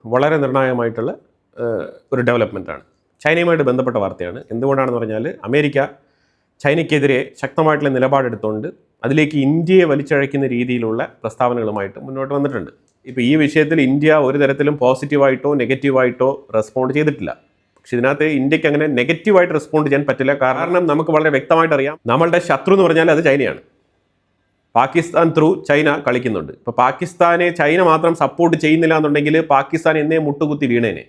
വളരെ നിർണായകമായിട്ടുള്ള ഒരു ഡെവലപ്മെൻറ്റാണ്. ചൈനയുമായിട്ട് ബന്ധപ്പെട്ട വാർത്തയാണ്. എന്തുകൊണ്ടാണെന്ന് പറഞ്ഞാൽ അമേരിക്ക ചൈനയ്ക്കെതിരെ ശക്തമായിട്ടുള്ള നിലപാടെടുത്തുകൊണ്ട് അതിലേക്ക് ഇന്ത്യയെ വലിച്ചഴയ്ക്കുന്ന രീതിയിലുള്ള പ്രസ്താവനകളുമായിട്ട് മുന്നോട്ട് വന്നിട്ടുണ്ട്. ഇപ്പോൾ ഈ വിഷയത്തിൽ ഇന്ത്യ ഒരു തരത്തിലും പോസിറ്റീവായിട്ടോ നെഗറ്റീവായിട്ടോ റെസ്പോണ്ട് ചെയ്തിട്ടില്ല. പക്ഷെ ഇതിനകത്ത് ഇന്ത്യക്ക് അങ്ങനെ നെഗറ്റീവായിട്ട് റെസ്പോണ്ട് ചെയ്യാൻ പറ്റില്ല. കാരണം നമുക്ക് വളരെ വ്യക്തമായിട്ട് അറിയാം, നമ്മളുടെ ശത്രു എന്ന് പറഞ്ഞാൽ അത് ചൈനയാണ്. പാകിസ്ഥാൻ ത്രൂ ചൈന കളിക്കുന്നുണ്ട്. ഇപ്പോൾ പാകിസ്ഥാനെ ചൈന മാത്രം സപ്പോർട്ട് ചെയ്യുന്നില്ല എന്നുണ്ടെങ്കിൽ പാകിസ്ഥാൻ എന്നേ മുട്ടുകുത്തി വീണേനെ.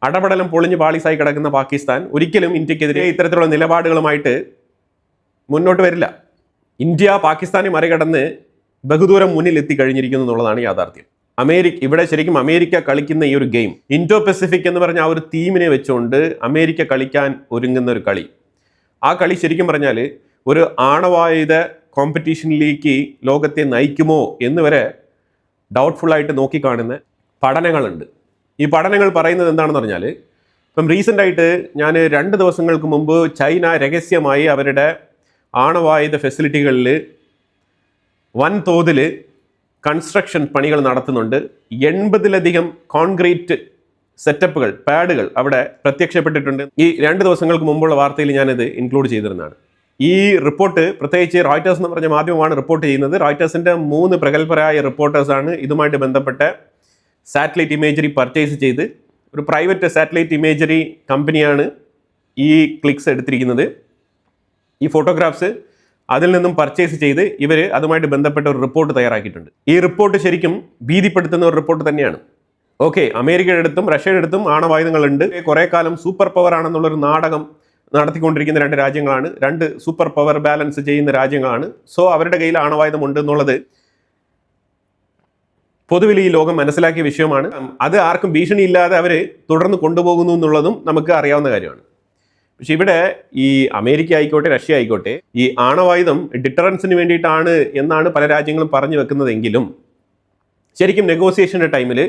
അടപടലം പൊളിഞ്ഞ് പാളീസായി കിടക്കുന്ന പാകിസ്ഥാൻ ഒരിക്കലും ഇന്ത്യക്കെതിരെ ഇത്തരത്തിലുള്ള നിലപാടുകളുമായിട്ട് മുന്നോട്ട് വരില്ല. ഇന്ത്യ പാകിസ്ഥാനെ മറികടന്ന് ബഹുദൂരം മുന്നിൽ എത്തിക്കഴിഞ്ഞിരിക്കുന്നു എന്നുള്ളതാണ് യാഥാർത്ഥ്യം. ഇവിടെ ശരിക്കും അമേരിക്ക കളിക്കുന്ന ഈ ഒരു ഗെയിം, ഇൻഡോ പസഫിക് എന്ന് പറഞ്ഞ ആ ഒരു തീമിനെ വെച്ചുകൊണ്ട് അമേരിക്ക കളിക്കാൻ ഒരുങ്ങുന്ന ഒരു കളി, ആ കളി ശരിക്കും പറഞ്ഞാൽ ഒരു ആണവായുധ കോമ്പറ്റീഷനിലേക്ക് ലോകത്തെ നയിക്കുമോ എന്ന് വരെ ഡൗട്ട്ഫുള്ളായിട്ട് നോക്കിക്കാണുന്ന പഠനങ്ങളുണ്ട്. ഈ പഠനങ്ങൾ പറയുന്നത് എന്താണെന്ന് പറഞ്ഞാൽ, ഇപ്പം റീസെൻ്റായിട്ട് ഞാൻ 2 ദിവസങ്ങൾക്ക് മുമ്പ് ചൈന രഹസ്യമായി അവരുടെ ആണവായുധ ഫെസിലിറ്റികളിൽ വൻതോതിൽ കൺസ്ട്രക്ഷൻ പണികൾ നടത്തുന്നുണ്ട്. 80ലധികം കോൺക്രീറ്റ് സെറ്റപ്പുകൾ, പാഡുകൾ അവിടെ പ്രത്യക്ഷപ്പെട്ടിട്ടുണ്ട്. ഈ 2 ദിവസങ്ങൾക്ക് മുമ്പുള്ള വാർത്തയിൽ ഞാനിത് ഇൻക്ലൂഡ് ചെയ്തിരുന്നതാണ്. ഈ റിപ്പോർട്ട് പ്രത്യേകിച്ച് റോയിട്ടേഴ്സ് എന്ന് പറഞ്ഞ മാധ്യമമാണ് റിപ്പോർട്ട് ചെയ്യുന്നത്. റോയിട്ടേഴ്സിൻ്റെ 3 പ്രഗത്ഭരായ റിപ്പോർട്ടേഴ്സാണ് ഇതുമായിട്ട് ബന്ധപ്പെട്ട സാറ്റലൈറ്റ് ഇമേജറി പർച്ചേസ് ചെയ്ത്, ഒരു പ്രൈവറ്റ് സാറ്റലൈറ്റ് ഇമേജറി കമ്പനിയാണ് ഈ ക്ലിക്സ് എടുത്തിരിക്കുന്നത്. ഈ ഫോട്ടോഗ്രാഫ്സ് അതിൽ നിന്നും പർച്ചേസ് ചെയ്ത് ഇവർ അതുമായിട്ട് ബന്ധപ്പെട്ട ഒരു റിപ്പോർട്ട് തയ്യാറാക്കിയിട്ടുണ്ട്. ഈ റിപ്പോർട്ട് ശരിക്കും ഭീതിപ്പെടുത്തുന്ന ഒരു റിപ്പോർട്ട് തന്നെയാണ്. ഓക്കെ, അമേരിക്കയുടെ അടുത്തും റഷ്യയുടെ അടുത്തും ആണവായുധങ്ങളുണ്ട്. കുറേ കാലം സൂപ്പർ പവർ ആണെന്നുള്ളൊരു നാടകം നടത്തിക്കൊണ്ടിരിക്കുന്ന 2 രാജ്യങ്ങളാണ്. 2 സൂപ്പർ പവർ ബാലൻസ് ചെയ്യുന്ന രാജ്യങ്ങളാണ്. സോ അവരുടെ കയ്യിൽ ആണവായുധമുണ്ട് എന്നുള്ളത് പൊതുവിൽ ഈ ലോകം മനസ്സിലാക്കിയ വിഷയമാണ്. അത് ആർക്കും ഭീഷണിയില്ലാതെ അവർ തുടർന്ന് കൊണ്ടുപോകുന്നു എന്നുള്ളതും നമുക്ക് അറിയാവുന്ന കാര്യമാണ്. പക്ഷെ ഇവിടെ ഈ അമേരിക്ക ആയിക്കോട്ടെ റഷ്യ ആയിക്കോട്ടെ ഈ ആണവായുധം ഡിറ്ററൻസിന് വേണ്ടിയിട്ടാണ് എന്നാണ് പല രാജ്യങ്ങളും പറഞ്ഞു വെക്കുന്നതെങ്കിലും ശരിക്കും നെഗോസിയേഷൻ്റെ ടൈമിൽ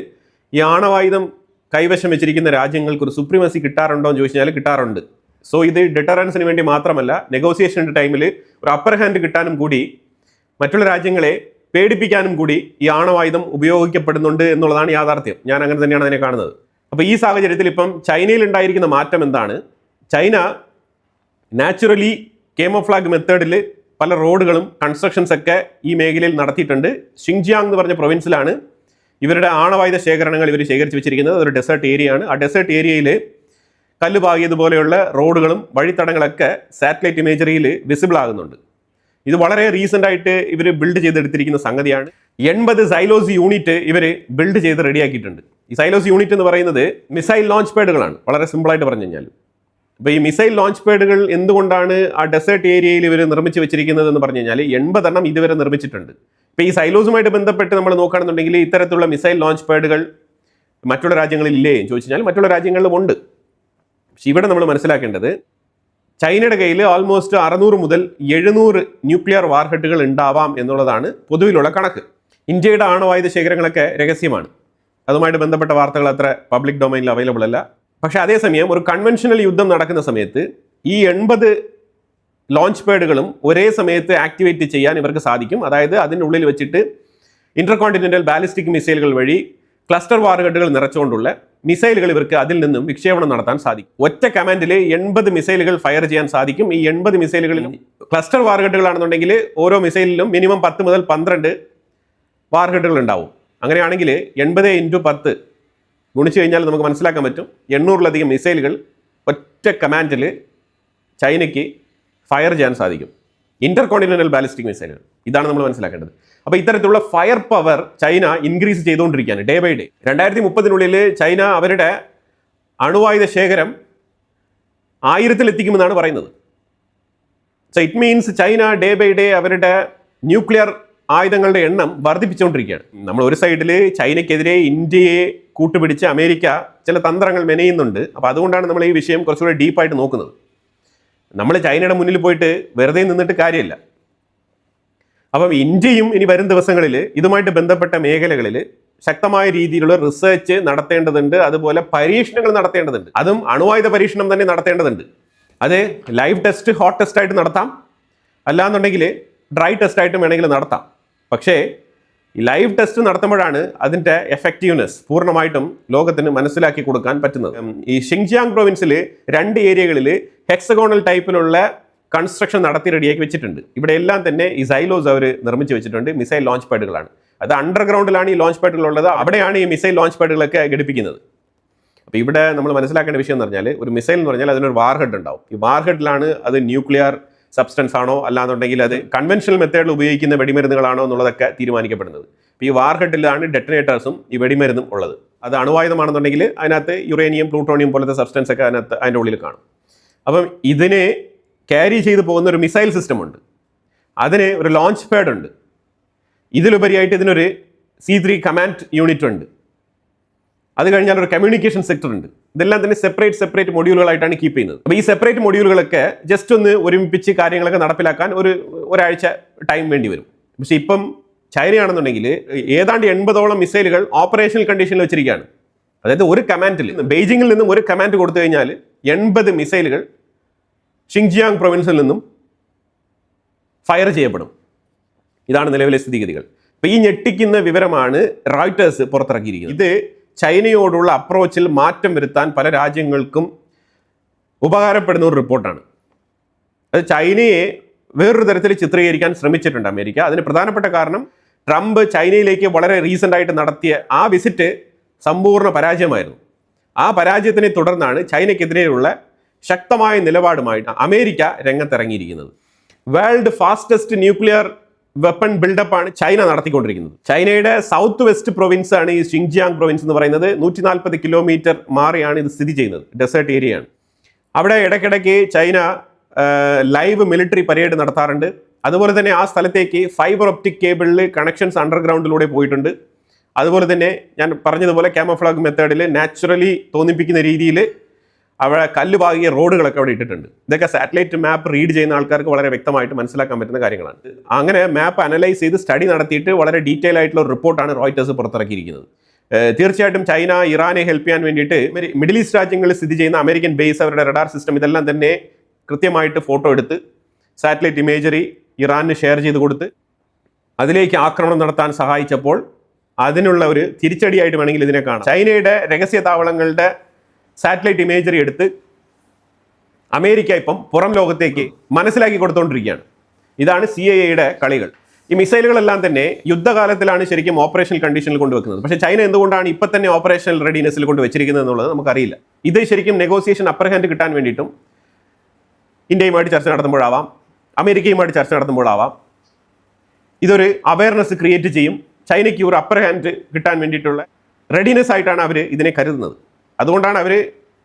ഈ ആണവായുധം കൈവശം വെച്ചിരിക്കുന്ന രാജ്യങ്ങൾക്ക് ഒരു സുപ്രീമസി കിട്ടാറുണ്ടോ എന്ന് ചോദിച്ചാൽ കിട്ടാറുണ്ട്. സോ ഇത് ഡിറ്ററൻസിന് വേണ്ടി മാത്രമല്ല, നെഗോസിയേഷൻ്റെ ടൈമിൽ ഒരു അപ്പർ ഹാൻഡ് കിട്ടാനും കൂടി, മറ്റുള്ള രാജ്യങ്ങളെ പേടിപ്പിക്കാനും കൂടി ഈ ആണവായുധം ഉപയോഗിക്കപ്പെടുന്നുണ്ട് എന്നുള്ളതാണ് യാഥാർത്ഥ്യം. ഞാൻ അങ്ങനെ തന്നെയാണ് അതിനെ കാണുന്നത്. അപ്പോൾ ഈ സാഹചര്യത്തിൽ ഇപ്പം ചൈനയിൽ ഉണ്ടായിരിക്കുന്ന മാറ്റം എന്താണ്? ചൈന നാച്ചുറലി കേമോഫ്ലാഗ് മെത്തേഡിൽ പല റോഡുകളും കൺസ്ട്രക്ഷൻസ് ഒക്കെ ഈ മേഖലയിൽ നടത്തിയിട്ടുണ്ട്. ഷിങ്ജിയാങ് എന്ന് പറഞ്ഞ പ്രൊവിൻസിലാണ് ഇവരുടെ ആണവായുധ ശേഖരണങ്ങൾ ഇവർ ശേഖരിച്ച് വെച്ചിരിക്കുന്നത്. അതൊരു ഡെസേർട്ട് ഏരിയയാണ്. ആ ഡെസേർട്ട് ഏരിയയിൽ കല്ല് പാകിയതുപോലെയുള്ള റോഡുകളും വഴിത്തടങ്ങളൊക്കെ സാറ്റലൈറ്റ് ഇമേജറിയിൽ വിസിബിൾ ആകുന്നുണ്ട്. ഇത് വളരെ റീസെൻ്റ് ആയിട്ട് ഇവർ ബിൽഡ് ചെയ്തെടുത്തിരിക്കുന്ന സംഗതിയാണ്. 80 സൈലോസ് യൂണിറ്റ് ഇവർ ബിൽഡ് ചെയ്ത് റെഡിയാക്കിയിട്ടുണ്ട്. ഈ സൈലോസ് യൂണിറ്റ് എന്ന് പറയുന്നത് മിസൈൽ ലോഞ്ച് പാഡുകളാണ്, വളരെ സിമ്പിളായിട്ട് പറഞ്ഞു കഴിഞ്ഞാൽ. അപ്പോൾ ഈ മിസൈൽ ലോഞ്ച് പാഡുകൾ എന്തുകൊണ്ടാണ് ആ ഡെസേർട്ട് ഏരിയയിൽ ഇവർ നിർമ്മിച്ച് വെച്ചിരിക്കുന്നത് എന്ന് പറഞ്ഞു കഴിഞ്ഞാൽ 80 എണ്ണം ഇതുവരെ നിർമ്മിച്ചിട്ടുണ്ട്. ഇപ്പോൾ ഈ സൈലോസുമായിട്ട് ബന്ധപ്പെട്ട് നമ്മൾ നോക്കുകയാണെന്നുണ്ടെങ്കിൽ ഇത്തരത്തിലുള്ള മിസൈൽ ലോഞ്ച് പാഡുകൾ മറ്റുള്ള രാജ്യങ്ങളിൽ ഇല്ലേ എന്ന് ചോദിച്ചു കഴിഞ്ഞാൽ മറ്റുള്ള രാജ്യങ്ങളിലും ഉണ്ട്. പക്ഷെ ഇവിടെ നമ്മൾ മനസ്സിലാക്കേണ്ടത്, ചൈനയുടെ കയ്യിൽ ഓൾമോസ്റ്റ് 600 മുതൽ 700 ന്യൂക്ലിയർ വാർഹെഡുകൾ ഉണ്ടാവാം എന്നുള്ളതാണ് പൊതുവിലുള്ള കണക്ക്. ഇന്ത്യയുടെ ആണവായുധ ശേഖരങ്ങളൊക്കെ രഹസ്യമാണ്. അതുമായിട്ട് ബന്ധപ്പെട്ട വാർത്തകൾ അത്ര പബ്ലിക് ഡൊമൈനിൽ അവൈലബിൾ അല്ല. പക്ഷെ അതേസമയം ഒരു കൺവെൻഷണൽ യുദ്ധം നടക്കുന്ന സമയത്ത് ഈ 80 ലോഞ്ച് പാഡുകളും ഒരേ സമയത്ത് ആക്ടിവേറ്റ് ചെയ്യാൻ ഇവർക്ക് സാധിക്കും. അതായത് അതിനുള്ളിൽ വെച്ചിട്ട് ഇന്റർകോണ്ടിനെന്റൽ ബാലിസ്റ്റിക് മിസൈലുകൾ വഴി ക്ലസ്റ്റർ വാർഹെഡുകൾ നിറച്ചുകൊണ്ടുള്ള മിസൈലുകൾ ഇവർക്ക് അതിൽ നിന്നും വിക്ഷേപണം നടത്താൻ സാധിക്കും. ഒറ്റ കമാൻഡിൽ 80 മിസൈലുകൾ ഫയർ ചെയ്യാൻ സാധിക്കും. ഈ 80 മിസൈലുകളിലും ക്ലസ്റ്റർ വാർഹെഡുകളാണെന്നുണ്ടെങ്കിൽ ഓരോ മിസൈലിലും മിനിമം 10 മുതൽ 12 വാർഹെഡുകൾ ഉണ്ടാവും. അങ്ങനെയാണെങ്കിൽ 80 × 10 ഗുണിച്ചു കഴിഞ്ഞാൽ നമുക്ക് മനസ്സിലാക്കാൻ പറ്റും 800ലധികം മിസൈലുകൾ ഒറ്റ കമാൻഡിൽ ചൈനയ്ക്ക് ഫയർ ചെയ്യാൻ സാധിക്കും. ഇന്റർകോണ്ടിനെന്റൽ ബാലിസ്റ്റിക് മിസൈലുകൾ, ഇതാണ് നമ്മൾ മനസ്സിലാക്കേണ്ടത്. അപ്പോൾ ഇത്തരത്തിലുള്ള ഫയർ പവർ ചൈന ഇൻക്രീസ് ചെയ്തുകൊണ്ടിരിക്കുകയാണ് ഡേ ബൈ ഡേ. 2030 ചൈന അവരുടെ അണുവായുധ ശേഖരം 1000-ൽ എത്തിക്കുമെന്നാണ് പറയുന്നത്. So it means China day by day അവരുടെ ന്യൂക്ലിയർ ആയുധങ്ങളുടെ എണ്ണം വർദ്ധിപ്പിച്ചുകൊണ്ടിരിക്കുകയാണ്. നമ്മൾ ഒരു സൈഡിൽ ചൈനയ്ക്കെതിരെ ഇന്ത്യയെ കൂട്ടുപിടിച്ച് അമേരിക്ക ചില തന്ത്രങ്ങൾ മെനയുന്നുണ്ട്. അപ്പോൾ അതുകൊണ്ടാണ് നമ്മൾ ഈ വിഷയം കുറച്ചുകൂടി ഡീപ്പായിട്ട് നോക്കുന്നത്. നമ്മൾ ചൈനയുടെ മുന്നിൽ പോയിട്ട് വെറുതെ നിന്നിട്ട് കാര്യമില്ല. അപ്പം ഇന്ത്യയും ഇനി വരും ദിവസങ്ങളിൽ ഇതുമായിട്ട് ബന്ധപ്പെട്ട മേഖലകളിൽ ശക്തമായ രീതിയിലുള്ള റിസർച്ച് നടത്തേണ്ടതുണ്ട്. അതുപോലെ പരീക്ഷണങ്ങൾ നടത്തേണ്ടതുണ്ട്. അതും അണുവായുധ പരീക്ഷണം തന്നെ നടത്തേണ്ടതുണ്ട്. അത് ലൈവ് ടെസ്റ്റ്, ഹോട്ട് ടെസ്റ്റ് ആയിട്ട് നടത്താം, അല്ലാന്നുണ്ടെങ്കിൽ ഡ്രൈ ടെസ്റ്റ് ആയിട്ടും വേണമെങ്കിൽ നടത്താം. പക്ഷേ ഈ ലൈവ് ടെസ്റ്റ് നടത്തുമ്പോഴാണ് അതിൻ്റെ എഫക്റ്റീവ്നെസ് പൂർണ്ണമായിട്ടും ലോകത്തിന് മനസ്സിലാക്കി കൊടുക്കാൻ പറ്റുന്നത്. ഈ ഷിങ്ജിയാങ് പ്രൊവിൻസിൽ 2 ഏരിയകളിൽ ഹെക്സഗോണൽ ടൈപ്പിലുള്ള കൺസ്ട്രക്ഷൻ നടത്തി റെഡിയാക്കി വെച്ചിട്ടുണ്ട്. ഇവിടെ എല്ലാം തന്നെ ഈ സൈലോസ് അവർ നിർമ്മിച്ച് വെച്ചിട്ടുണ്ട്. മിസൈൽ ലോഞ്ച് പാഡുകളാണ്. അത് അണ്ടർഗ്രൗണ്ടിലാണ് ഈ ലോഞ്ച് പാഡുകൾ ഉള്ളത്. അവിടെയാണ് ഈ മിസൈൽ ലോഞ്ച് പാഡുകളൊക്കെ ഘടിപ്പിക്കുന്നത്. അപ്പോൾ ഇവിടെ നമ്മൾ മനസ്സിലാക്കേണ്ട വിഷയം എന്ന് പറഞ്ഞാൽ, ഒരു മിസൈൽ എന്ന് പറഞ്ഞാൽ അതിനൊരു വാർഹെഡ് ഉണ്ടാവും. ഈ വാർഹെഡിലാണ് അത് ന്യൂക്ലിയർ സബ്സ്റ്റൻസ് ആണോ അല്ലാന്നുണ്ടെങ്കിൽ അത് കൺവെൻഷണൽ മെത്തേഡിൽ ഉപയോഗിക്കുന്ന വെടിമരുന്നുകളാണോ എന്നുള്ളതൊക്കെ തീരുമാനിക്കപ്പെടുന്നത്. അപ്പോൾ ഈ വാർഹെഡിലാണ് ഡെറ്റനേറ്റേഴ്സും ഈ വെടിമരുന്നും ഉള്ളത്. അത് അണുവായുധമാണെന്നുണ്ടെങ്കിൽ അതിനകത്ത് യുറേനിയം, പ്ലൂട്ടോണിയം പോലത്തെ സബ്സ്റ്റൻസ് ഒക്കെ അതിൻ്റെ ഉള്ളിൽ കാണും. അപ്പം ഇതിനെ ക്യാരി ചെയ്ത് പോകുന്ന ഒരു മിസൈൽ സിസ്റ്റം ഉണ്ട്, അതിന് ഒരു ലോഞ്ച് പാഡ് ഉണ്ട്, ഇതിലുപരിയായിട്ട് ഇതിനൊരു C3 കമാൻഡ് യൂണിറ്റ് ഉണ്ട്, അത് കഴിഞ്ഞാൽ ഒരു കമ്മ്യൂണിക്കേഷൻ സെക്ടർ ഉണ്ട്. ഇതെല്ലാം തന്നെ സെപ്പറേറ്റ് മൊഡ്യൂളുകളായിട്ടാണ് കീപ്പ് ചെയ്യുന്നത്. അപ്പോൾ ഈ സെപ്പറേറ്റ് മൊഡ്യൂളുകളൊക്കെ ജസ്റ്റ് ഒന്ന് ഒരുമിപ്പിച്ച് കാര്യങ്ങളൊക്കെ നടപ്പിലാക്കാൻ ഒരാഴ്ച ടൈം വേണ്ടി വരും. പക്ഷേ ഇപ്പം ചൈനയാണെന്നുണ്ടെങ്കിൽ ഏതാണ്ട് 80ഓളം മിസൈലുകൾ ഓപ്പറേഷണൽ കണ്ടീഷനിൽ വെച്ചിരിക്കുകയാണ്. അതായത് ഒരു കമാൻഡിൽ ബെയ്ജിങ്ങിൽ നിന്നും ഒരു കമാൻഡ് കൊടുത്തു കഴിഞ്ഞാൽ 80 മിസൈലുകൾ ഷിങ്ജിയാങ് പ്രൊവിൻസിൽ നിന്നും ഫയർ ചെയ്യപ്പെടും. ഇതാണ് നിലവിലെ സ്ഥിതിഗതികൾ. അപ്പോൾ ഈ ഞെട്ടിക്കുന്ന വിവരമാണ് റോയിട്ടേഴ്സ് പുറത്തിറക്കിയിരിക്കുന്നത്. ഇത് ചൈനയോടുള്ള അപ്രോച്ചിൽ മാറ്റം വരുത്താൻ പല രാജ്യങ്ങൾക്കും ഉപകാരപ്പെടുന്ന ഒരു റിപ്പോർട്ടാണ്. അത് ചൈനയെ വേറൊരു തരത്തിൽ ചിത്രീകരിക്കാൻ ശ്രമിച്ചിട്ടുണ്ട് അമേരിക്ക. അതിന് പ്രധാനപ്പെട്ട കാരണം ട്രംപ് ചൈനയിലേക്ക് വളരെ റീസെൻ്റ് ആയിട്ട് നടത്തിയ ആ വിസിറ്റ് സമ്പൂർണ്ണ പരാജയമായിരുന്നു. ആ പരാജയത്തിനെ തുടർന്നാണ് ചൈനയ്ക്കെതിരെയുള്ള ശക്തമായ നിലപാടുമായിട്ട് അമേരിക്ക രംഗത്തിറങ്ങിയിരിക്കുന്നത്. വേൾഡ് ഫാസ്റ്റസ്റ്റ് ന്യൂക്ലിയർ വെപ്പൺ ബിൽഡപ്പാണ് ചൈന നടത്തിക്കൊണ്ടിരിക്കുന്നത്. ചൈനയുടെ സൗത്ത് വെസ്റ്റ് പ്രൊവിൻസ് ആണ് ഈ ഷിങ്ജിയാങ് പ്രൊവിൻസ് എന്ന് പറയുന്നത്. 140 കിലോമീറ്റർ മാറിയാണ് ഇത് സ്ഥിതി ചെയ്യുന്നത്. ഡെസേർട്ട് ഏരിയയാണ്. അവിടെ ഇടയ്ക്കിടയ്ക്ക് ചൈന ലൈവ് മിലിറ്ററി പരേഡ് നടത്താറുണ്ട്. അതുപോലെ തന്നെ ആ സ്ഥലത്തേക്ക് ഫൈബർ ഒപ്റ്റിക് കേബിളിൽ കണക്ഷൻസ് അണ്ടർഗ്രൗണ്ടിലൂടെ പോയിട്ടുണ്ട്. അതുപോലെ തന്നെ ഞാൻ പറഞ്ഞതുപോലെ ക്യാമോഫ്ലാഗ് മെത്തേഡിൽ നാച്ചുറലി തോന്നിപ്പിക്കുന്ന രീതിയിൽ അവിടെ കല്ല് പാകിയ റോഡുകളൊക്കെ അവിടെ ഇട്ടിട്ടുണ്ട്. ഇതൊക്കെ സാറ്റലൈറ്റ് മാപ്പ് റീഡ് ചെയ്യുന്ന ആൾക്കാർക്ക് വളരെ വ്യക്തമായിട്ട് മനസ്സിലാക്കാൻ പറ്റുന്ന കാര്യങ്ങളാണ്. അങ്ങനെ മാപ്പ് അനലൈസ് ചെയ്ത് സ്റ്റഡി നടത്തിയിട്ട് വളരെ ഡീറ്റെയിൽ ആയിട്ടുള്ള റിപ്പോർട്ടാണ് റോയിട്ടേഴ്സ് പുറത്തിറക്കിയിരിക്കുന്നത്. തീർച്ചയായിട്ടും ചൈന ഇറാനെ ഹെൽപ്പ് ചെയ്യാൻ വേണ്ടിയിട്ട് മിഡിൽ ഈസ്റ്റ് രാജ്യങ്ങളിൽ സ്ഥിതി ചെയ്യുന്ന അമേരിക്കൻ ബേസ്, അവരുടെ റഡാർ സിസ്റ്റം, ഇതെല്ലാം തന്നെ കൃത്യമായിട്ട് ഫോട്ടോ എടുത്ത് സാറ്റലൈറ്റ് ഇമേജറി ഇറാനിന് ഷെയർ ചെയ്ത് കൊടുത്ത് അതിലേക്ക് ആക്രമണം നടത്താൻ സഹായിച്ചപ്പോൾ അതിനുള്ള ഒരു തിരിച്ചടിയായിട്ട് വേണമെങ്കിൽ ഇതിനെ കാണാം. ചൈനയുടെ രഹസ്യ താവളങ്ങളുടെ സാറ്റലൈറ്റ് ഇമേജറി എടുത്ത് അമേരിക്ക ഇപ്പം പുറം ലോകത്തേക്ക് മനസ്സിലാക്കി കൊടുത്തുകൊണ്ടിരിക്കുകയാണ്. ഇതാണ് CIA കളികൾ. ഈ മിസൈലുകളെല്ലാം തന്നെ യുദ്ധകാലത്തിലാണ് ശരിക്കും ഓപ്പറേഷണൽ കണ്ടീഷനിൽ കൊണ്ടുവെക്കുന്നത്. പക്ഷേ ചൈന എന്തുകൊണ്ടാണ് ഇപ്പം തന്നെ ഓപ്പറേഷണൽ റെഡിനെസ്സിൽ കൊണ്ട് വെച്ചിരിക്കുന്നത് എന്നുള്ളത് നമുക്കറിയില്ല. ഇത് ശരിക്കും നെഗോസിയേഷൻ അപ്പർ ഹാൻഡ് കിട്ടാൻ വേണ്ടിയിട്ടും ഇന്ത്യയുമായിട്ട് ചർച്ച നടത്തുമ്പോഴാവാം, അമേരിക്കയുമായിട്ട് ചർച്ച നടത്തുമ്പോഴാവാം. ഇതൊരു അവയർനെസ് ക്രിയേറ്റ് ചെയ്യും. ചൈനയ്ക്ക് ഒരു അപ്പർ ഹാൻഡ് കിട്ടാൻ വേണ്ടിയിട്ടുള്ള റെഡിനെസ് ആയിട്ടാണ് അവർ ഇതിനെ കരുതുന്നത്. അതുകൊണ്ടാണ് അവർ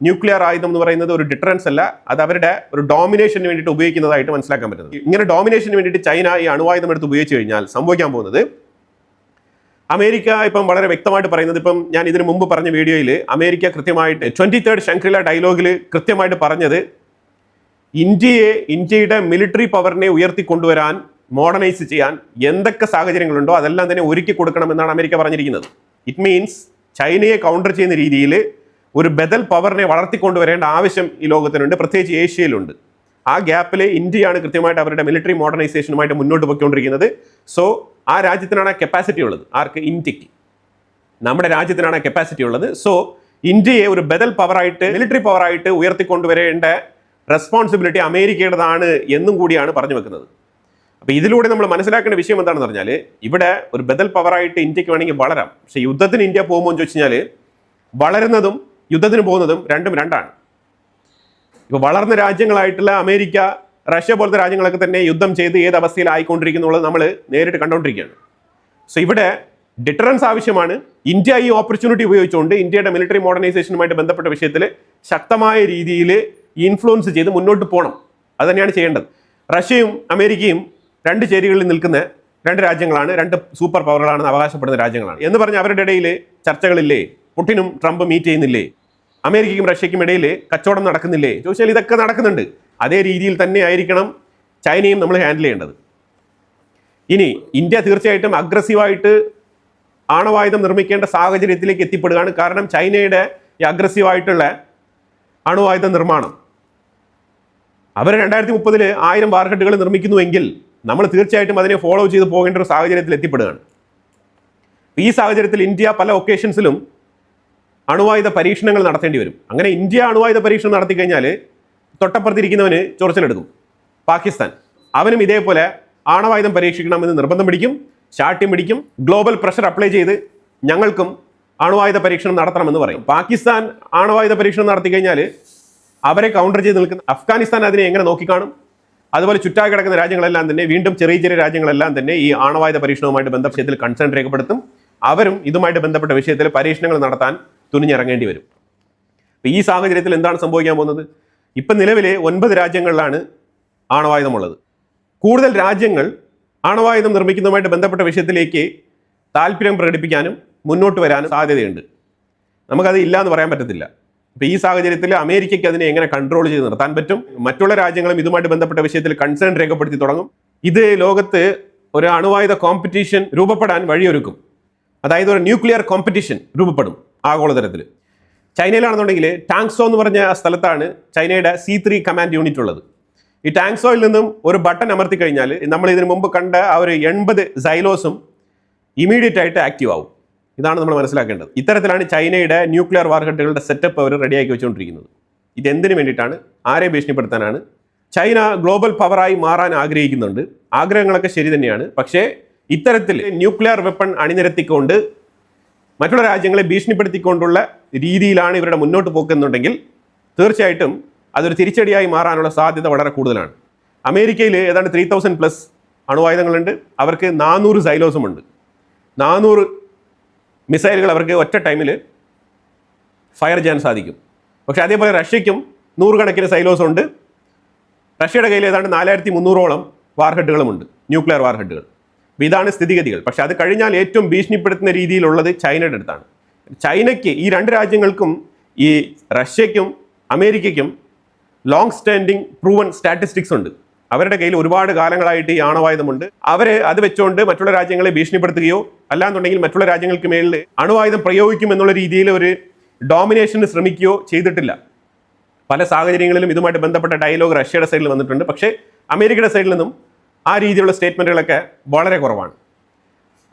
ന്യൂക്ലിയർ ആയുധം എന്ന് പറയുന്നത് ഒരു ഡിറ്ററൻസ് അല്ല, അത് അവരുടെ ഒരു ഡോമിനേഷന് വേണ്ടിയിട്ട് ഉപയോഗിക്കുന്നതായിട്ട് മനസ്സിലാക്കാൻ പറ്റുന്നത്. ഇങ്ങനെ ഡോമിനേഷന് വേണ്ടിയിട്ട് ചൈന ഈ അണുവായുധം എടുത്ത് ഉപയോഗിച്ച് കഴിഞ്ഞാൽ സംഭവിക്കാൻ പോകുന്നത്, അമേരിക്ക ഇപ്പം വളരെ വ്യക്തമായിട്ട് പറയുന്നത്, ഇപ്പം ഞാൻ ഇതിനു മുമ്പ് പറഞ്ഞ വീഡിയോയിൽ അമേരിക്ക കൃത്യമായിട്ട് 23rd ശങ്ക്രില ഡയലോഗിൽ കൃത്യമായിട്ട് പറഞ്ഞത്, ഇന്ത്യയുടെ മിലിറ്ററി പവറിനെ ഉയർത്തിക്കൊണ്ടുവരാൻ, മോഡേണൈസ് ചെയ്യാൻ എന്തൊക്കെ സാഹചര്യങ്ങളുണ്ടോ അതെല്ലാം തന്നെ ഒരുക്കി കൊടുക്കണമെന്നാണ് അമേരിക്ക പറഞ്ഞിരിക്കുന്നത്. ഇറ്റ് മീൻസ് ചൈനയെ കൗണ്ടർ ചെയ്യുന്ന രീതിയിൽ ഒരു ബദൽ പവറിനെ വളർത്തിക്കൊണ്ടുവരേണ്ട ആവശ്യം ഈ ലോകത്തിനുണ്ട്, പ്രത്യേകിച്ച് ഏഷ്യയിലുണ്ട്. ആ ഗ്യാപ്പിൽ ഇന്ത്യയാണ് കൃത്യമായിട്ട് അവരുടെ മിലിറ്ററി മോഡേണൈസേഷനുമായിട്ട് മുന്നോട്ട് പോയിക്കൊണ്ടിരിക്കുന്നത്. സോ ആ രാജ്യത്തിനാണ് കപ്പാസിറ്റി ഉള്ളത്. ആർക്ക്? ഇന്ത്യക്ക്. നമ്മുടെ രാജ്യത്തിനാണ് കപ്പാസിറ്റി ഉള്ളത്. സോ ഇന്ത്യയെ ഒരു ബദൽ പവറായിട്ട്, മിലിറ്ററി പവറായിട്ട് ഉയർത്തിക്കൊണ്ടുവരേണ്ട റെസ്പോൺസിബിലിറ്റി അമേരിക്കയുടേതാണ് എന്നും കൂടിയാണ് പറഞ്ഞു വെക്കുന്നത്. അപ്പോൾ ഇതിലൂടെ നമ്മൾ മനസ്സിലാക്കേണ്ട വിഷയം എന്താണെന്ന് പറഞ്ഞാൽ, ഇവിടെ ഒരു ബദൽ പവറായിട്ട് ഇന്ത്യക്ക് വേണമെങ്കിൽ വളരാം. പക്ഷേ യുദ്ധത്തിന് ഇന്ത്യ പോകുമ്പോൾ എന്ന് ചോദിച്ചു കഴിഞ്ഞാൽ, വളരുന്നതും യുദ്ധത്തിന് പോകുന്നതും രണ്ടാണ്. ഇപ്പോൾ വളർന്ന രാജ്യങ്ങളായിട്ടുള്ള അമേരിക്ക, റഷ്യ പോലത്തെ രാജ്യങ്ങളൊക്കെ തന്നെ യുദ്ധം ചെയ്ത് ഏത് അവസ്ഥയിലായിക്കൊണ്ടിരിക്കുന്നുള്ളത് നമ്മൾ നേരിട്ട് കണ്ടുകൊണ്ടിരിക്കുകയാണ്. സോ ഇവിടെ ഡിറ്ററൻസ് ആവശ്യമാണ്. ഇന്ത്യ ഈ ഓപ്പർച്യൂണിറ്റി ഉപയോഗിച്ചുകൊണ്ട് ഇന്ത്യയുടെ മിലിറ്ററി മോഡേണൈസേഷനുമായിട്ട് ബന്ധപ്പെട്ട വിഷയത്തിൽ ശക്തമായ രീതിയിൽ ഇൻഫ്ലുവൻസ് ചെയ്ത് മുന്നോട്ട് പോകണം. അത് തന്നെയാണ് ചെയ്യേണ്ടത്. റഷ്യയും അമേരിക്കയും 2 ചേരികളിൽ നിൽക്കുന്ന 2 രാജ്യങ്ങളാണ്, 2 സൂപ്പർ പവറുകളാണെന്ന് അവകാശപ്പെടുന്ന രാജ്യങ്ങളാണ് എന്ന് പറഞ്ഞ് അവരുടെ ഇടയിൽ ചർച്ചകളില്ലേ? പുടിനും ട്രംപ് മീറ്റ് ചെയ്യുന്നില്ലേ? അമേരിക്കയ്ക്കും റഷ്യയ്ക്കും ഇടയിൽ കച്ചവടം നടക്കുന്നില്ലേ? ചോദിച്ചാൽ ഇതൊക്കെ നടക്കുന്നുണ്ട്. അതേ രീതിയിൽ തന്നെ ആയിരിക്കണം ചൈനയും നമ്മൾ ഹാൻഡിൽ ചെയ്യേണ്ടത്. ഇനി ഇന്ത്യ തീർച്ചയായിട്ടും അഗ്രസീവായിട്ട് ആണവായുധം നിർമ്മിക്കേണ്ട സാഹചര്യത്തിലേക്ക് എത്തിപ്പെടുകയാണ്. കാരണം ചൈനയുടെ ഈ അഗ്രസീവായിട്ടുള്ള അണുവായുധ നിർമ്മാണം, അവർ 2030 1000 വാർഹെഡുകൾ നിർമ്മിക്കുന്നുവെങ്കിൽ നമ്മൾ തീർച്ചയായിട്ടും അതിനെ ഫോളോ ചെയ്ത് പോകേണ്ട ഒരു സാഹചര്യത്തിൽ എത്തിപ്പെടുകയാണ്. ഈ സാഹചര്യത്തിൽ ഇന്ത്യ പല ഒക്കേഷൻസിലും അണുവായുധ പരീക്ഷണങ്ങൾ നടത്തേണ്ടി വരും. അങ്ങനെ ഇന്ത്യ അണുവായുധ പരീക്ഷണം നടത്തി കഴിഞ്ഞാൽ തൊട്ടപ്പുറത്തിരിക്കുന്നവന് ചൊറിച്ചിലെടുക്കും. പാകിസ്ഥാൻ അവനും ഇതേപോലെ ആണവായുധം പരീക്ഷിക്കണമെന്ന് നിർബന്ധം പിടിക്കും, ശാഠ്യം പിടിക്കും, ഗ്ലോബൽ പ്രഷർ അപ്ലൈ ചെയ്ത് ഞങ്ങൾക്കും അണുവായുധ പരീക്ഷണം നടത്തണമെന്ന് പറയും. പാകിസ്ഥാൻ ആണവായുധ പരീക്ഷണം നടത്തി കഴിഞ്ഞാൽ അവരെ കൗണ്ടർ ചെയ്ത് നിൽക്കുന്ന അഫ്ഗാനിസ്ഥാൻ അതിനെ എങ്ങനെ നോക്കിക്കാണും? അതുപോലെ ചുറ്റായി കിടക്കുന്ന രാജ്യങ്ങളെല്ലാം തന്നെ, വീണ്ടും ചെറിയ ചെറിയ രാജ്യങ്ങളെല്ലാം തന്നെ ഈ ആണവായുധ പരീക്ഷണവുമായിട്ട് ബന്ധപ്പെട്ട കൺസേൺ രേഖപ്പെടുത്തും. അവരും ഇതുമായിട്ട് ബന്ധപ്പെട്ട വിഷയത്തിൽ പരീക്ഷണങ്ങൾ നടത്താൻ തുനിഞ്ഞിറങ്ങേണ്ടി വരും. ഈ സാഹചര്യത്തിൽ എന്താണ് സംഭവിക്കാൻ പോകുന്നത്? ഇപ്പം നിലവിൽ 9 രാജ്യങ്ങളിലാണ് ആണവായുധമുള്ളത്. കൂടുതൽ രാജ്യങ്ങൾ ആണവായുധം നിർമ്മിക്കുന്നതുമായിട്ട് ബന്ധപ്പെട്ട വിഷയത്തിലേക്ക് താല്പര്യം പ്രകടിപ്പിക്കാനും മുന്നോട്ട് വരാനും സാധ്യതയുണ്ട്. നമുക്കത് ഇല്ല എന്ന് പറയാൻ പറ്റത്തില്ല. അപ്പോൾ ഈ സാഹചര്യത്തിൽ അമേരിക്കയ്ക്ക് അതിനെ എങ്ങനെ കൺട്രോൾ ചെയ്ത് നിർത്താൻ പറ്റും? മറ്റുള്ള രാജ്യങ്ങളും ഇതുമായിട്ട് ബന്ധപ്പെട്ട വിഷയത്തിൽ കൺസേൺ രേഖപ്പെടുത്തി തുടങ്ങും. ഇത് ലോകത്ത് ഒരു അണുവായുധ കോമ്പറ്റീഷൻ രൂപപ്പെടാൻ വഴിയൊരുക്കും. അതായത് ഒരു ന്യൂക്ലിയർ കോമ്പറ്റീഷൻ രൂപപ്പെടും ആഗോളതലത്തിൽ. ചൈനയിലാണെന്നുണ്ടെങ്കിൽ ടാങ്സോ എന്ന് പറഞ്ഞ സ്ഥലത്താണ് ചൈനയുടെ C3 കമാൻഡ് യൂണിറ്റ് ഉള്ളത്. ഈ ടാങ്സോയിൽ നിന്നും ഒരു ബട്ടൺ അമർത്തി കഴിഞ്ഞാൽ നമ്മൾ ഇതിനു മുമ്പ് കണ്ട ആ ഒരു 80 സൈലോസും ഇമീഡിയറ്റ് ആയിട്ട് ആക്റ്റീവ് ആവും. ഇതാണ് നമ്മൾ മനസ്സിലാക്കേണ്ടത്. ഇത്തരത്തിലാണ് ചൈനയുടെ ന്യൂക്ലിയർ വാർഹെഡുകളുടെ സെറ്റപ്പ് അവർ റെഡിയാക്കി വെച്ചുകൊണ്ടിരിക്കുന്നത്. ഇതെന്തിനു വേണ്ടിയിട്ടാണ്? ആരെ ഭീഷണിപ്പെടുത്താനാണ്? ചൈന ഗ്ലോബൽ പവറായി മാറാൻ ആഗ്രഹിക്കുന്നുണ്ട്. ആഗ്രഹങ്ങളൊക്കെ ശരി തന്നെയാണ്. പക്ഷേ ഇത്തരത്തിൽ ന്യൂക്ലിയർ വെപ്പൺ അണിനിരത്തിക്കൊണ്ട് മറ്റുള്ള രാജ്യങ്ങളെ ഭീഷണിപ്പെടുത്തിക്കൊണ്ടുള്ള രീതിയിലാണ് ഇവരുടെ മുന്നോട്ട് പോക്കുന്നുണ്ടെങ്കിൽ തീർച്ചയായിട്ടും അതൊരു തിരിച്ചടിയായി മാറാനുള്ള സാധ്യത വളരെ കൂടുതലാണ്. അമേരിക്കയിൽ ഏതാണ്ട് 3000+ അണുവായുധങ്ങളുണ്ട്. അവർക്ക് 400 സൈലോസും ഉണ്ട്. 400 മിസൈലുകൾ അവർക്ക് ഒറ്റ ടൈമിൽ ഫയർ ചെയ്യാൻ സാധിക്കും. പക്ഷേ അതേപോലെ റഷ്യയ്ക്കും 100 കണക്കിന് സൈലോസ് ഉണ്ട്. റഷ്യയുടെ കയ്യിൽ ഏതാണ്ട് 4300ഓളം വാർഹെഡുകളുമുണ്ട്, ന്യൂക്ലിയർ വാർഹെഡുകൾ. ഇതാണ് സ്ഥിതിഗതികൾ. പക്ഷേ അത് കഴിഞ്ഞാൽ ഏറ്റവും ഭീഷണിപ്പെടുത്തുന്ന രീതിയിലുള്ളത് ചൈനയുടെ അടുത്താണ്. ചൈനയ്ക്ക്, ഈ 2 രാജ്യങ്ങൾക്കും, ഈ റഷ്യയ്ക്കും അമേരിക്കയ്ക്കും ലോങ് സ്റ്റാൻഡിങ് പ്രൂവൺ സ്റ്റാറ്റിസ്റ്റിക്സ് ഉണ്ട്. അവരുടെ കയ്യിൽ ഒരുപാട് കാലങ്ങളായിട്ട് ഈ ആണവായുധമുണ്ട്. അവർ അത് വെച്ചുകൊണ്ട് മറ്റുള്ള രാജ്യങ്ങളെ ഭീഷണിപ്പെടുത്തുകയോ അല്ലാന്നുണ്ടെങ്കിൽ മറ്റുള്ള രാജ്യങ്ങൾക്ക് മേളിൽ അണുവായുധം പ്രയോഗിക്കും എന്നുള്ള രീതിയിൽ ഒരു ഡോമിനേഷന് ശ്രമിക്കുകയോ ചെയ്തിട്ടില്ല. പല സാഹചര്യങ്ങളിലും ഇതുമായിട്ട് ബന്ധപ്പെട്ട ഡയലോഗ് റഷ്യയുടെ സൈഡിൽ വന്നിട്ടുണ്ട്. പക്ഷേ അമേരിക്കയുടെ സൈഡിൽ നിന്നും ആ രീതിയിലുള്ള സ്റ്റേറ്റ്മെൻറ്റുകളൊക്കെ വളരെ കുറവാണ്.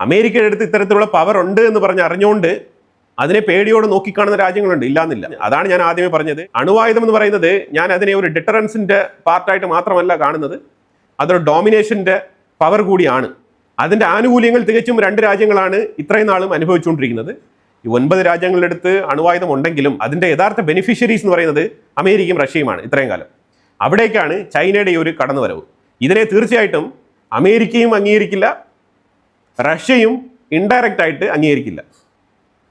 അമേരിക്കയുടെ അടുത്ത് ഇത്തരത്തിലുള്ള പവർ ഉണ്ട് എന്ന് പറഞ്ഞ് അറിഞ്ഞുകൊണ്ട് അതിനെ പേടിയോട് നോക്കിക്കാണുന്ന രാജ്യങ്ങളുണ്ട്, ഇല്ലാന്നില്ല. അതാണ് ഞാൻ ആദ്യമേ പറഞ്ഞത്. അണുവായുധം എന്ന് പറയുന്നത് ഞാൻ അതിനെ ഒരു ഡിറ്ററൻസിൻ്റെ പാർട്ടായിട്ട് മാത്രമല്ല കാണുന്നത്, അതൊരു ഡോമിനേഷൻ്റെ പവർ കൂടിയാണ്. അതിൻ്റെ ആനുകൂല്യങ്ങൾ തികച്ചും 2 രാജ്യങ്ങളാണ് ഇത്രയും നാളും അനുഭവിച്ചുകൊണ്ടിരിക്കുന്നത്. ഈ 9 രാജ്യങ്ങളുടെ അടുത്ത് അണുവായുധം ഉണ്ടെങ്കിലും അതിൻ്റെ യഥാർത്ഥ ബെനിഫിഷ്യറീസ് എന്ന് പറയുന്നത് അമേരിക്കയും റഷ്യയുമാണ് ഇത്രയും കാലം. അവിടേക്കാണ് ചൈനയുടെ ഈ ഒരു കടന്നുവരവ്. ഇതിനെ തീർച്ചയായിട്ടും അമേരിക്കയും അംഗീകരിക്കില്ല, റഷ്യയും ഇൻഡയറക്റ്റ് ആയിട്ട് അംഗീകരിക്കില്ല.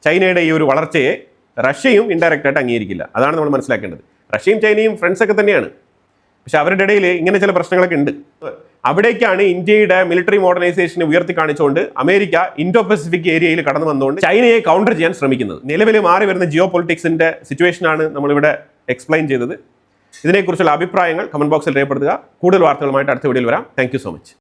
ചൈനയുടെ ഈ ഒരു വളർച്ചയെ റഷ്യയും ഇൻഡയറക്റ്റ് ആയിട്ട് അംഗീകരിക്കില്ല. അതാണ് നമ്മൾ മനസ്സിലാക്കേണ്ടത്. റഷ്യയും ചൈനയും ഫ്രണ്ട്സൊക്കെ തന്നെയാണ്. പക്ഷെ അവരുടെ ഇടയിൽ ഇങ്ങനെ ചില പ്രശ്നങ്ങളൊക്കെ ഉണ്ട്. അവിടേക്കാണ് ഇന്ത്യയുടെ മിലിറ്ററി മോഡേണൈസേഷനെ ഉയർത്തി കാണിച്ചുകൊണ്ട് അമേരിക്ക ഇൻഡോ പസഫിക് ഏരിയയിൽ കടന്നു വന്നുകൊണ്ട് ചൈനയെ കൗണ്ടർ ചെയ്യാൻ ശ്രമിക്കുന്നത്. നിലവിൽ മാറി വരുന്ന ജിയോ പൊളിറ്റിക്സിൻ്റെ സിറ്റുവേഷനാണ് നമ്മളിവിടെ എക്സ്പ്ലെയിൻ ചെയ്തത്. ഇതിനെക്കുറിച്ചുള്ള അഭിപ്രായങ്ങൾ കമന്റ് ബോക്സിൽ രേഖപ്പെടുത്തുക. കൂടുതൽ വാർത്തകളുമായിട്ട് അടുത്ത വീഡിയോയിൽ വരാം. Thank you so much.